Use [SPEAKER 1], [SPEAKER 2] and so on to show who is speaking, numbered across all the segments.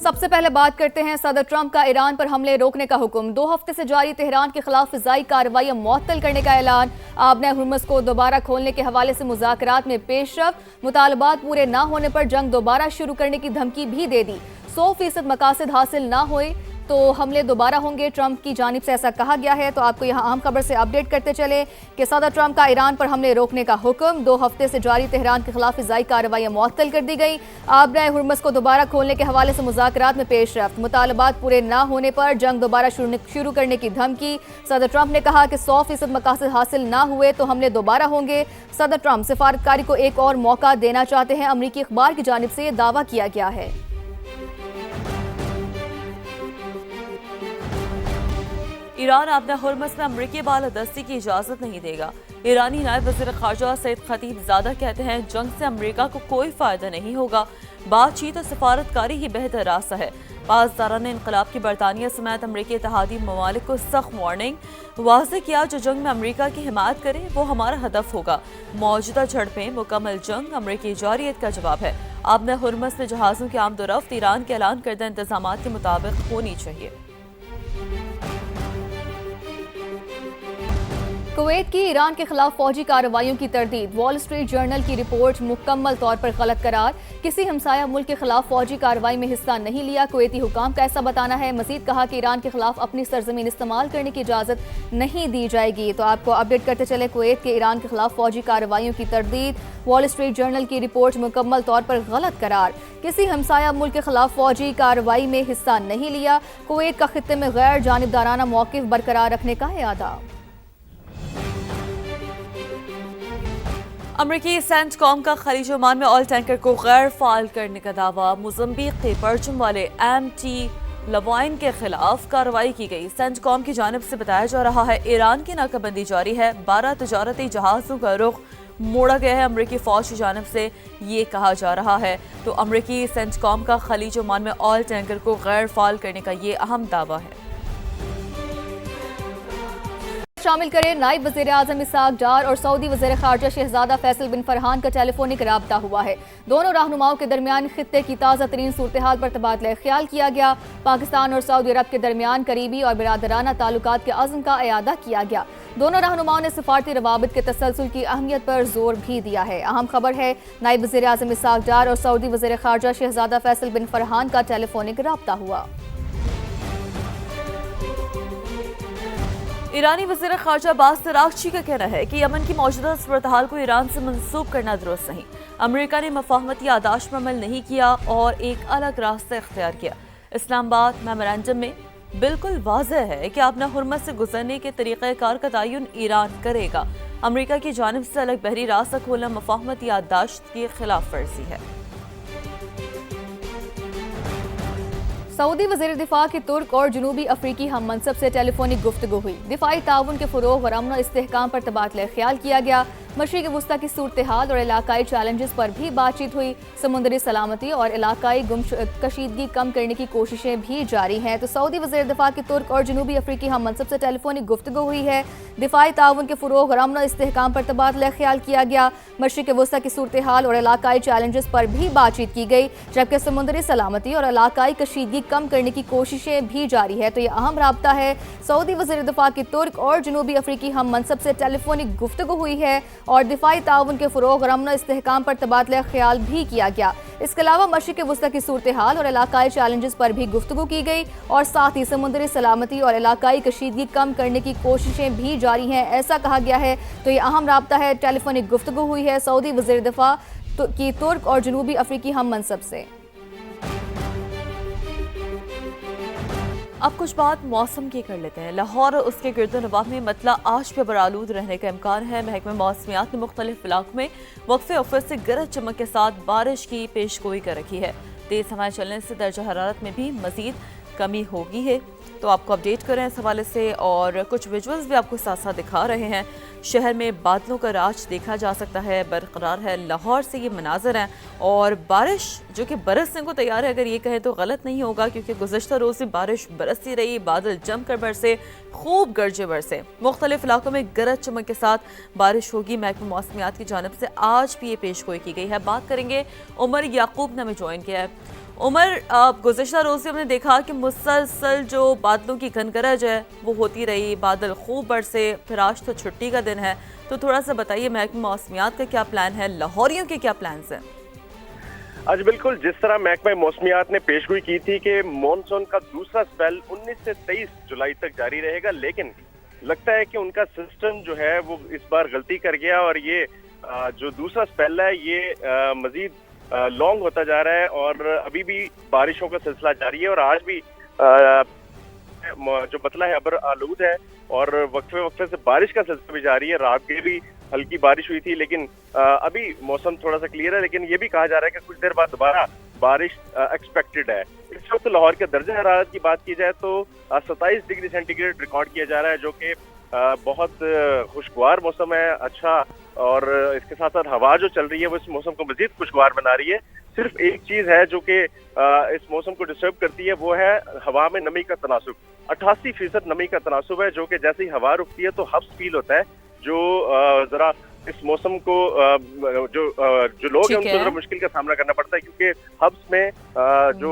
[SPEAKER 1] سب سے پہلے بات کرتے ہیں صدر ٹرمپ کا ایران پر حملے روکنے کا حکم۔ 2 ہفتے سے جاری تہران کے خلاف فضائی کارروائیاں معطل کرنے کا اعلان۔ آبنہ ہرمز کو دوبارہ کھولنے کے حوالے سے مذاکرات میں پیش رفت۔ مطالبات پورے نہ ہونے پر جنگ دوبارہ شروع کرنے کی دھمکی بھی دے دی۔ 100% مقاصد حاصل نہ ہوئے تو حملے دوبارہ ہوں گے، ٹرمپ کی جانب سے ایسا کہا گیا ہے۔ تو آپ کو یہاں اہم خبر سے اپڈیٹ کرتے چلے کہ صدر ٹرمپ کا ایران پر حملے روکنے کا حکم۔ 2 ہفتے سے جاری تہران کے خلاف فضائی کارروائیاں معطل کر دی گئی۔ آبنہ ہرمز کو دوبارہ کھولنے کے حوالے سے مذاکرات میں پیش رفت۔ مطالبات پورے نہ ہونے پر جنگ دوبارہ شروع کرنے کی دھمکی۔ صدر ٹرمپ نے کہا کہ 100% مقاصد حاصل نہ ہوئے تو حملے دوبارہ ہوں گے۔ صدر ٹرمپ سفارتکاری کو ایک اور موقع دینا چاہتے ہیں، امریکی اخبار کی جانب سے یہ دعویٰ کیا گیا ہے۔
[SPEAKER 2] ایران آبنہ ہرمز میں امریکی بالادستی کی اجازت نہیں دے گا۔ ایرانی نائب وزیر خارجہ سید خطیب زادہ کہتے ہیں جنگ سے امریکہ کو کوئی فائدہ نہیں ہوگا، بات چیت اور سفارتکاری ہی بہتر راستہ ہے۔ پاسداران انقلاب کی برطانیہ سمیت امریکی اتحادی ممالک کو سخت وارننگ، واضح کیا جو جنگ میں امریکہ کی حمایت کرے وہ ہمارا ہدف ہوگا۔ موجودہ جھڑپیں مکمل جنگ امریکی جارحیت کا جواب ہے۔ آبنہ ہرمز میں جہازوں کی آمد و رفت ایران کے اعلان کردہ انتظامات کے مطابق ہونی چاہیے۔
[SPEAKER 1] کویت کی ایران کے خلاف فوجی کارروائیوں کی تردید۔ وال اسٹریٹ جرنل کی رپورٹ مکمل طور پر غلط قرار۔ کسی ہمسایہ ملک کے خلاف فوجی کارروائی میں حصہ نہیں لیا، کویتی حکام کا ایسا بتانا ہے۔ مزید کہا کہ ایران کے خلاف اپنی سرزمین استعمال کرنے کی اجازت نہیں دی جائے گی۔ تو آپ کو اپڈیٹ کرتے چلے، کویت کے ایران کے خلاف فوجی کارروائیوں کی تردید۔ وال اسٹریٹ جرنل کی رپورٹ مکمل طور پر غلط قرار۔ کسی ہمسایہ ملک کے خلاف فوجی کارروائی میں حصہ نہیں لیا، کویت کا خطے میں غیر جانبدارانہ موقف برقرار رکھنے کا اعادہ۔
[SPEAKER 2] امریکی سینٹ کام کا خلیج عمان میں آئل ٹینکر کو غیر فعال کرنے کا دعویٰ۔ موزمبیق کے پرچم والے ایم ٹی لوائن کے خلاف کارروائی کی گئی۔ سینٹ کام کی جانب سے بتایا جا رہا ہے ایران کی ناکہ بندی جاری ہے، 12 تجارتی جہازوں کا رخ موڑا گیا ہے۔ امریکی فوج کی جانب سے یہ کہا جا رہا ہے تو امریکی سینٹ کام کا خلیج عمان میں آئل ٹینکر کو غیر فعال کرنے کا یہ اہم دعویٰ ہے۔
[SPEAKER 1] شامل کریں، نائب وزیر اعظم اسحاق ڈار اور سعودی وزیر خارجہ شہزادہ فیصل بن فرحان کا ٹیلی فونک رابطہ ہوا ہے۔ دونوں رہنماؤں کے درمیان خطے کی تازہ ترین صورتحال پر تبادلہ خیال کیا گیا۔ پاکستان اور سعودی عرب کے درمیان قریبی اور برادرانہ تعلقات کے عزم کا اعادہ کیا گیا۔ دونوں رہنماؤں نے سفارتی روابط کے تسلسل کی اہمیت پر زور بھی دیا ہے۔ اہم خبر ہے، نائب وزیر اعظم اسحاق ڈار اور سعودی وزیر خارجہ شہزادہ فیصل بن فرحان کا ٹیلی فونک رابطہ ہوا۔
[SPEAKER 2] ایرانی وزیر خارجہ عباس اراغچی کا کہنا ہے کہ یمن کی موجودہ صورتحال کو ایران سے منسوب کرنا درست نہیں۔ امریکہ نے مفاہمتی یادداشت پر عمل نہیں کیا اور ایک الگ راستہ اختیار کیا۔ اسلام آباد میمورنڈم میں بالکل واضح ہے کہ آبنہ ہرمز سے گزرنے کے طریقہ کار کا تعین ایران کرے گا۔ امریکہ کی جانب سے الگ بحری راستہ کھولنا مفاہمتی یادداشت کی خلاف ورزی ہے۔
[SPEAKER 1] سعودی وزیر دفاع کی ترک اور جنوبی افریقی ہم منصب سے ٹیلی فونک گفتگو ہوئی۔ دفاعی تعاون کے فروغ اور امن و استحکام پر تبادلہ خیال کیا گیا۔ مشرق وسطی کی صورتحال اور علاقائی چیلنجز پر بھی بات چیت ہوئی۔ سمندری سلامتی اور علاقائی کشیدگی کم کرنے کی کوششیں بھی جاری ہیں۔ تو سعودی وزیر دفاع کی ترک اور جنوبی افریقی ہم منصب سے ٹیلی فونک گفتگو ہوئی ہے۔ دفاعی تعاون کے فروغ اور امن و استحکام پر تبادلہ خیال کیا گیا۔ مشرق وسطی کی صورتحال اور علاقائی چیلنجز پر بھی بات چیت کی گئی، جبکہ سمندری سلامتی اور علاقائی کشیدگی کم کرنے کی کوششیں بھی جاری ہے۔ تو یہ اہم رابطہ ہے۔ سعودی وزیر دفاع کی ترک اور جنوبی افریقی ہم منصب سے ٹیلی فونک گفتگو ہوئی ہے اور دفاعی تعاون کے فروغ اور امن و استحکام پر تبادلہ خیال بھی کیا گیا۔ اس کے علاوہ مشرق وسطی کی صورتحال اور علاقائی چیلنجز پر بھی گفتگو کی گئی اور ساتھ ہی سمندری سلامتی اور علاقائی کشیدگی کم کرنے کی کوششیں بھی جاری ہیں، ایسا کہا گیا ہے۔ تو یہ اہم رابطہ ہے، ٹیلی فونک گفتگو ہوئی ہے سعودی وزیر دفاع کی ترک اور جنوبی افریقی ہم منصب سے۔
[SPEAKER 2] اب کچھ بات موسم کی کر لیتے ہیں۔ لاہور اور اس کے گرد و نواح میں مطلع آج پہ برآلود رہنے کا امکان ہے۔ محکمہ موسمیات نے مختلف علاقوں میں وقفے وقفے سے گرج چمک کے ساتھ بارش کی پیشگوئی کر رکھی ہے۔ تیز ہوائیں چلنے سے درجہ حرارت میں بھی مزید کمی ہوگی ہے۔ تو آپ کو اپڈیٹ کریں اس حوالے سے اور کچھ ویژولز بھی آپ کو ساتھ ساتھ دکھا رہے ہیں۔ شہر میں بادلوں کا راج دیکھا جا سکتا ہے، برقرار ہے۔ لاہور سے یہ مناظر ہیں اور بارش جو کہ برسنے کو تیار ہے، اگر یہ کہیں تو غلط نہیں ہوگا، کیونکہ گزشتہ روز سے بارش برستی رہی، بادل جم کر برسے، خوب گرجے برسے۔ مختلف علاقوں میں گرج چمک کے ساتھ بارش ہوگی۔ محکمہ موسمیات کی جانب سے آج بھی یہ پیش گوئی کی گئی ہے۔ بات کریں گے عمر یعقوب نے ہمیں جوائن کیا ہے۔ عمر، گزشتہ روز سے ہم نے دیکھا کہ مسلسل جو بادلوں کی گھنگرج ہے وہ ہوتی رہی، بادل خوب برسے، پھر آج تو چھٹی کا دن ہے، تو تھوڑا سا بتائیے محکمہ موسمیات کا کیا پلان ہے، لاہوریوں کے کیا پلانز ہیں؟
[SPEAKER 3] آج بالکل جس طرح محکمہ موسمیات نے پیش گوئی کی تھی کہ مانسون کا دوسرا سپیل 19 سے 23 جولائی تک جاری رہے گا، لیکن لگتا ہے کہ ان کا سسٹم جو ہے وہ اس بار غلطی کر گیا اور یہ جو دوسرا سپیل ہے یہ مزید لانگ ہوتا جا رہا ہے اور ابھی بھی بارشوں کا سلسلہ جاری ہے اور آج بھی جو بتلا ہے ابر آلود ہے اور وقفے وقفے سے بارش کا سلسلہ بھی جاری ہے. رات کے بھی ہلکی بارش ہوئی تھی لیکن ابھی موسم تھوڑا سا کلیئر ہے، لیکن یہ بھی کہا جا رہا ہے کہ کچھ دیر بعد دوبارہ بارش ایکسپیکٹڈ ہے. اس وقت لاہور کے درجہ حرارت کی بات کی جائے تو 27 ڈگری سینٹی گریڈ ریکارڈ کیا جا رہا ہے، جو کہ بہت خوشگوار موسم ہے، اچھا. اور اس کے ساتھ ساتھ ہوا جو چل رہی ہے وہ اس موسم کو مزید خوشگوار بنا رہی ہے. صرف ایک چیز ہے جو کہ اس موسم کو ڈسٹرب کرتی ہے، وہ ہے ہوا میں نمی کا تناسب. 88% نمی کا تناسب ہے، جو کہ جیسے ہی ہوا رکتی ہے تو ہبس فیل ہوتا ہے، جو ذرا اس موسم کو جو لوگ ہیں ان کو ذرا مشکل کا سامنا کرنا پڑتا ہے، کیونکہ ہبس میں جو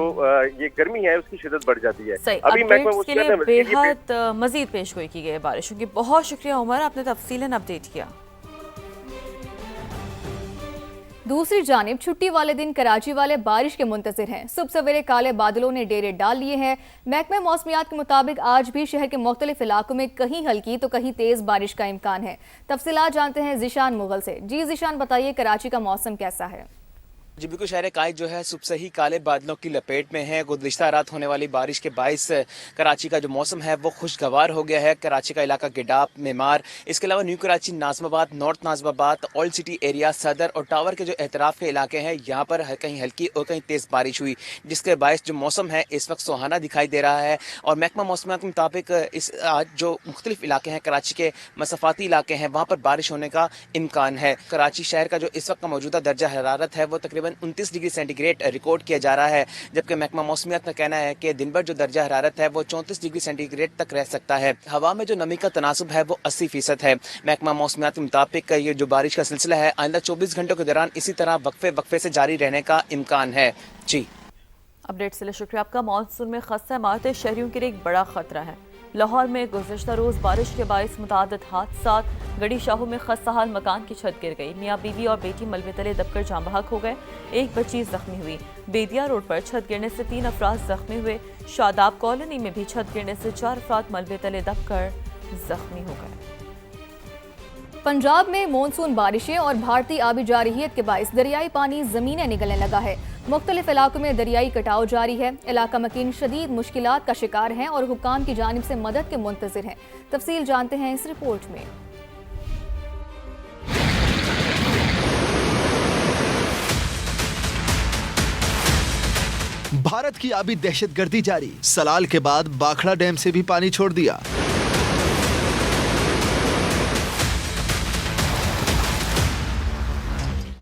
[SPEAKER 3] یہ گرمی ہے اس کی شدت بڑھ جاتی ہے.
[SPEAKER 2] ابھی اپڈیٹس کے لیے بےحد مزید پیش گوئی کی گئی بارشوں کی. بہت شکریہ عمر، آپ نے تفصیلاً اپڈیٹ کیا.
[SPEAKER 1] دوسری جانب چھٹی والے دن کراچی والے بارش کے منتظر ہیں. صبح سویرے کالے بادلوں نے ڈیرے ڈال لیے ہیں. محکمہ موسمیات کے مطابق آج بھی شہر کے مختلف علاقوں میں کہیں ہلکی تو کہیں تیز بارش کا امکان ہے. تفصیلات جانتے ہیں ذیشان مغل سے. جی ذیشان، بتائیے کراچی کا موسم کیسا ہے؟
[SPEAKER 4] جی بالکل، شہر قائد جو ہے صبح سے ہی کالے بادلوں کی لپیٹ میں ہے. گزشتہ رات ہونے والی بارش کے باعث کراچی کا جو موسم ہے وہ خوشگوار ہو گیا ہے. کراچی کا علاقہ گڈاپ، معمار، اس کے علاوہ نیو کراچی، ناظم آباد، نارتھ ناظم آباد، اولڈ سٹی ایریا، صدر اور ٹاور کے جو اطراف کے علاقے ہیں یہاں پر کہیں ہلکی اور کہیں تیز بارش ہوئی، جس کے باعث جو موسم ہے اس وقت سہانا دکھائی دے رہا ہے. اور محکمہ موسمیات کے مطابق آج جو مختلف علاقے ہیں کراچی کے مسافاتی علاقے ہیں وہاں پر بارش ہونے کا امکان ہے. کراچی شہر کا جو اس وقت کا موجودہ درجہ حرارت ہے وہ تقریباً 29 ڈگری سینٹی گریڈ ریکارڈ کیا جا رہا ہے، جبکہ محکمہ موسمیات کا کہنا ہے کہ دن بھر جو درجہ حرارت ہے وہ 34 ڈگری سینٹی گریڈ تک رہ سکتا ہے. ہوا میں جو نمی کا تناسب ہے وہ 80% ہے. محکمہ موسمیات کے مطابق یہ جو بارش کا سلسلہ ہے آئندہ 24 گھنٹوں کے دوران اسی طرح وقفے وقفے سے جاری رہنے کا امکان ہے. جی
[SPEAKER 2] اپڈیٹ سے شکریہ آپ کا. مانسون میں خستہ عمارتیں شہریوں کے لیے ایک بڑا خطرہ ہے. لاہور میں گزشتہ روز بارش کے باعث متعدد حادثات. گڑی شاہو میں خستہ حال مکان کی چھت گر گئی. میاں بیوی اور بیٹی ملبے تلے دب کر جاں بحق ہو گئے. ایک بچی زخمی ہوئی. بیدیا روڈ پر چھت گرنے سے 3 افراد زخمی ہوئے. شاداب کالونی میں بھی چھت گرنے سے 4 افراد ملبے تلے دب کر زخمی ہو گئے.
[SPEAKER 1] پنجاب میں مونسون بارشیں اور بھارتی آبی جارحیت کے باعث دریائی پانی زمینیں نگلنے لگا ہے. مختلف علاقوں میں دریائی کٹاؤ جاری ہے. علاقہ مکین شدید مشکلات کا شکار ہیں اور حکام کی جانب سے مدد کے منتظر ہیں. تفصیل جانتے ہیں اس رپورٹ میں.
[SPEAKER 5] بھارت کی آبی دہشت گردی جاری. سلال کے بعد باکھڑا ڈیم سے بھی پانی چھوڑ دیا.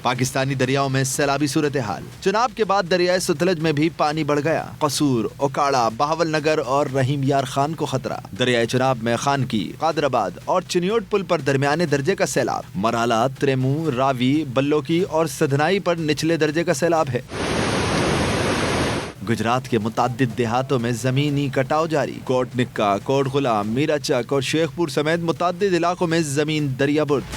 [SPEAKER 5] پاکستانی دریاؤں میں سیلابی صورتحال. چناب کے بعد دریائے ستلج میں بھی پانی بڑھ گیا. قصور، اوکاڑا، بہاول نگر اور رحیم یار خان کو خطرہ. دریائے چناب میں خانکی، قادر آباد اور چنیوٹ پل پر درمیانے درجے کا سیلاب. مرالہ، تریمو، راوی، بلوکی اور سدنائی پر نچلے درجے کا سیلاب ہے. گجرات کے متعدد دیہاتوں میں زمینی کٹاؤ جاری. کوٹ نکا، کوٹ غلام، میرا چک اور شیخ پور سمیت متعدد علاقوں میں زمین دریا برد.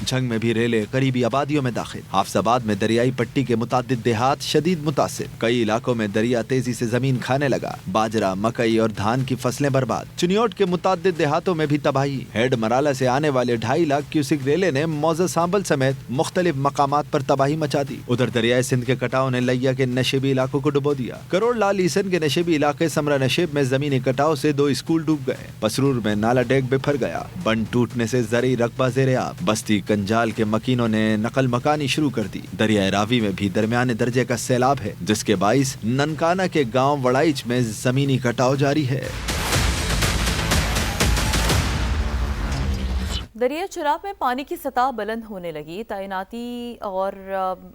[SPEAKER 5] جھنگ میں بھی ریلے قریبی آبادیوں میں داخل. حافظ آباد میں دریائی پٹی کے متعدد دیہات شدید متاثر. کئی علاقوں میں دریا تیزی سے زمین کھانے لگا. باجرہ، مکئی اور دھان کی فصلیں برباد. چنیوٹ کے متعدد دیہاتوں میں بھی تباہی. ہیڈ مرالہ سے آنے والے 2.5 لاکھ کیوسک ریلے نے موزہ سانبل سمیت مختلف مقامات پر تباہی مچا دی. ادھر دریائے سندھ کے کٹاؤ نے لیا کے نشیبی علاقوں کو ڈبو دیا. کروڑ لال عیسن کے نشیبی علاقے سمرا نشیب میں زمینی کٹاؤ سے 2 اسکول ڈوب گئے. پسرور میں نالا ڈیگ بکھر گیا. بند ٹوٹنے سے زرعی رقبہ زیر آب. بستی کنجال کے مکینوں نے نقل مکانی شروع کر دی. دریائے راوی میں بھی درمیانے درجے کا سیلاب ہے، جس کے باعث ننکانہ کے گاؤں وڑائچ میں زمینی کٹاؤ جاری ہے.
[SPEAKER 2] دریائے چناب میں پانی کی سطح بلند ہونے لگی. تعیناتی اور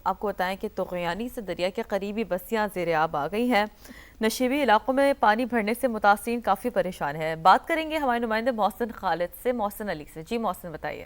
[SPEAKER 2] آپ کو بتائیں کہ طغیانی سے دریا کے قریبی بستیاں زیر آب آ گئی ہیں. نشیبی علاقوں میں پانی بھرنے سے متاثرین کافی پریشان ہیں. بات کریں گے ہمارے نمائندے محسن خالد سے، محسن علی سے. جی محسن بتائیے.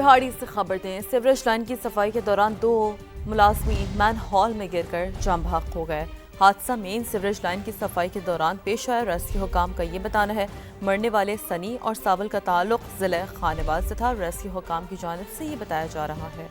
[SPEAKER 2] پہاڑی سے خبر دیں، سیوریج لائن کی صفائی کے دوران 2 ملازمین مین ہال میں گر کر جاں بحق ہو گئے۔ حادثہ مین سیوریج لائن کی صفائی کے دوران پیش آیا۔ ریسکیو حکام کا یہ بتانا ہے مرنے والے سنی اور ساول کا تعلق ضلع خانواز سے تھا۔ ریسکیو حکام کی جانب سے یہ بتایا جا رہا ہے۔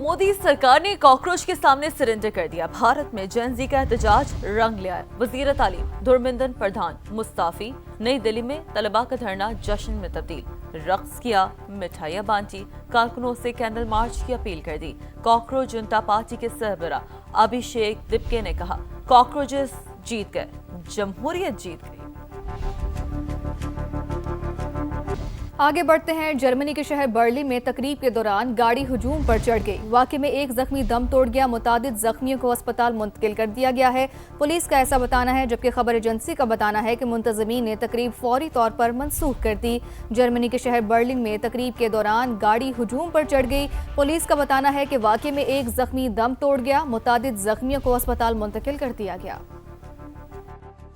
[SPEAKER 2] مودی سرکار نے کاکروچ کے سامنے سرنڈر کر دیا۔ بھارت میں جین زی کا احتجاج رنگ لے آیا۔ وزیر تعلیم دھرمیندر پردھان مستعفی۔ نئی دہلی میں طلباء کا دھرنا جشن میں تبدیل، رقص کیا، مٹھائیاں بانٹی، کارکنوں سے کینڈل مارچ کی اپیل کر دی۔ کاکروچ جنتا پارٹی کے سربراہ ابھیشیک دپکے نے کہا کاکروچز جیت گئے، جمہوریت جیت گئی۔
[SPEAKER 1] آگے بڑھتے ہیں۔ جرمنی کے شہر برلن میں تقریب کے دوران گاڑی ہجوم پر چڑھ گئی۔ واقعے میں ایک زخمی دم توڑ گیا، متعدد زخمیوں کو اسپتال منتقل کر دیا گیا ہے۔ پولیس کا ایسا بتانا ہے، جبکہ خبر ایجنسی کا بتانا ہے کہ منتظمین نے تقریب فوری طور پر منسوخ کر دی۔ جرمنی کے شہر برلن میں تقریب کے دوران گاڑی ہجوم پر چڑھ گئی۔ پولیس کا بتانا ہے کہ واقعے میں ایک زخمی دم توڑ گیا، متعدد زخمیوں کو اسپتال منتقل کر دیا گیا۔